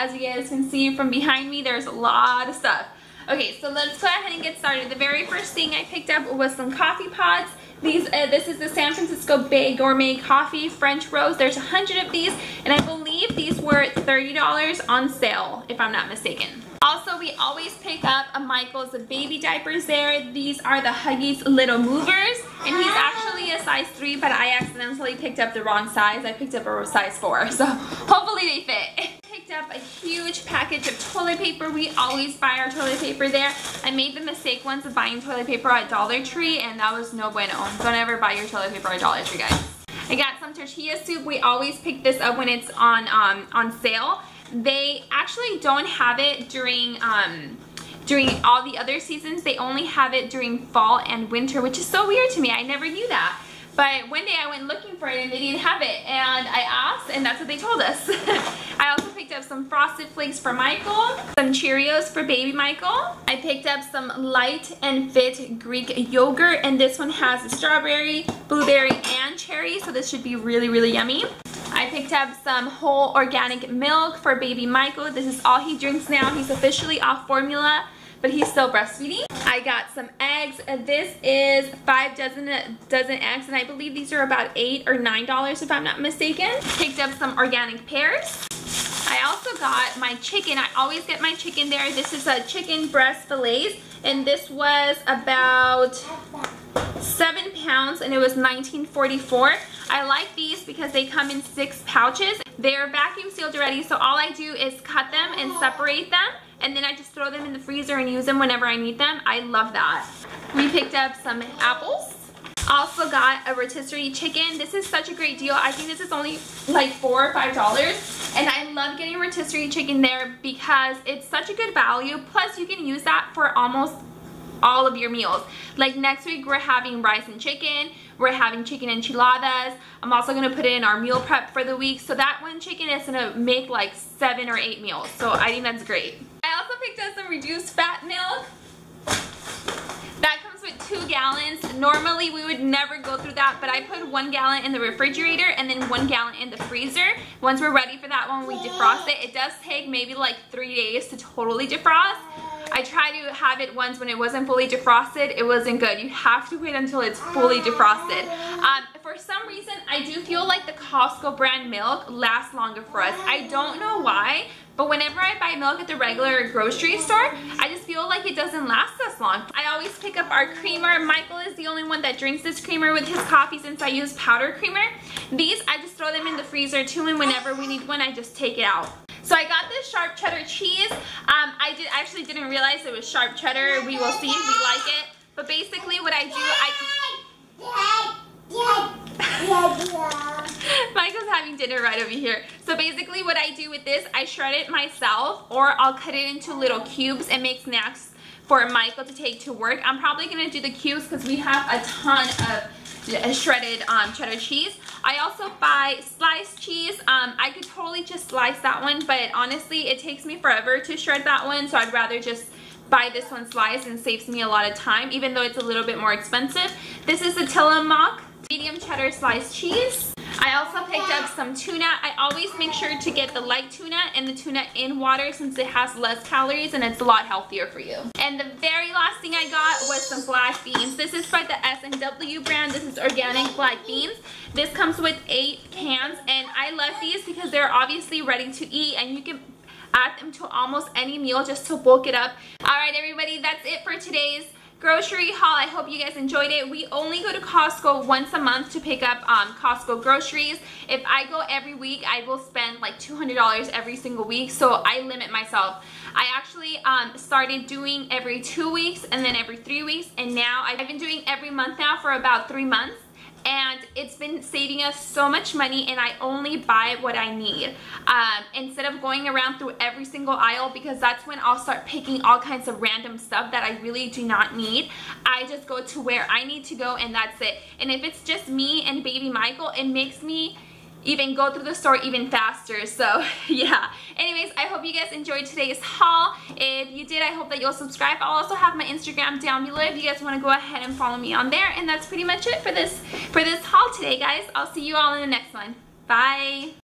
As you guys can see from behind me, there's a lot of stuff. Okay, so let's go ahead and get started. The very first thing I picked up was some coffee pods. This is the San Francisco Bay Gourmet Coffee French Roast. There's 100 of these, and I believe these were $30 on sale, if I'm not mistaken. Also, we always pick up a Michael's baby diapers there. These are the Huggies Little Movers, and he's actually a size 3, but I accidentally picked up the wrong size. I picked up a size 4, so hopefully they fit. Picked up a huge package of toilet paper. We always buy our toilet paper there. I made the mistake once of buying toilet paper at Dollar Tree, and that was no bueno. Don't ever buy your toilet paper at Dollar Tree, guys. I got some tortilla soup. We always pick this up when it's on sale. They actually don't have it during all the other seasons. They only have it during fall and winter, which is so weird to me. I never knew that. But one day I went looking for it and they didn't have it, and I asked, and that's what they told us. I also picked up some Frosted Flakes for Michael, some Cheerios for baby Michael. I picked up some Light and Fit Greek yogurt, and this one has strawberry, blueberry, and cherry, so this should be really, really yummy. I picked up some whole organic milk for baby Michael. This is all he drinks now. He's officially off formula, but he's still breastfeeding. I got some eggs. This is 5 dozen eggs, and I believe these are about $8 or $9 if I'm not mistaken. Picked up some organic pears. I also got my chicken. I always get my chicken there. This is a chicken breast fillets, and this was about 7 pounds, and it was $19.44. I like these because they come in 6 pouches. They're vacuum sealed already, so all I do is cut them and separate them, and then I just throw them in the freezer and use them whenever I need them. I love that. We picked up some apples. Also got a rotisserie chicken. This is such a great deal. I think this is only like $4 or $5, and I love getting rotisserie chicken there because it's such a good value. Plus, you can use that for almost all of your meals. Like next week we're having rice and chicken, we're having chicken enchiladas. I'm also gonna put it in our meal prep for the week, so that one chicken is gonna make like 7 or 8 meals, so I think that's great. I also picked up some reduced fat milk. That comes with 2 gallons. Normally we would never go through that, but I put 1 gallon in the refrigerator and then 1 gallon in the freezer. Once we're ready for that one, we defrost it. It does take maybe like 3 days to totally defrost. I tried to have it once when it wasn't fully defrosted. It wasn't good. You have to wait until it's fully defrosted. For some reason, I do feel like the Costco brand milk lasts longer for us. I don't know why, but whenever I buy milk at the regular grocery store, I just feel like it doesn't last as long. I always pick up our creamer. Michael is the only one that drinks this creamer with his coffee since I use powder creamer. These, I just throw them in the freezer too, and whenever we need one, I just take it out. So I got this sharp cheddar cheese. I actually didn't realize it was sharp cheddar. We will see if we like it. But basically what I do, Michael's having dinner right over here. So basically what I do with this, I shred it myself, or I'll cut it into little cubes and make snacks for Michael to take to work. I'm probably gonna do the cubes because we have a ton of shredded cheddar cheese. I also buy sliced cheese. I could totally just slice that one, but honestly it takes me forever to shred that one, so I'd rather just buy this one sliced, and saves me a lot of time, even though it's a little bit more expensive. This is the Tillamook medium cheddar sliced cheese. I also picked up some tuna. I always make sure to get the light tuna and the tuna in water since it has less calories and it's a lot healthier for you. And the very last thing I got was some black beans. This is by the S&W brand. This is organic black beans. This comes with 8 cans, and I love these because they're obviously ready to eat, and you can add them to almost any meal just to bulk it up. Alright everybody, that's it for today's grocery haul. I hope you guys enjoyed it. We only go to Costco once a month to pick up Costco groceries. If I go every week, I will spend like $200 every single week, so I limit myself. I actually started doing every 2 weeks and then every 3 weeks, and now I've been doing every month now for about 3 months. And it's been saving us so much money, and I only buy what I need instead of going around through every single aisle, because that's when I'll start picking all kinds of random stuff that I really do not need. I just go to where I need to go, and that's it. And if it's just me and baby Michael, it makes me even go through the store even faster. So yeah, anyways, I hope you guys enjoyed today's haul. If you did, I hope that you'll subscribe. I'll also have my Instagram down below if you guys want to go ahead and follow me on there. And that's pretty much it for this haul today, guys. I'll see you all in the next one. Bye.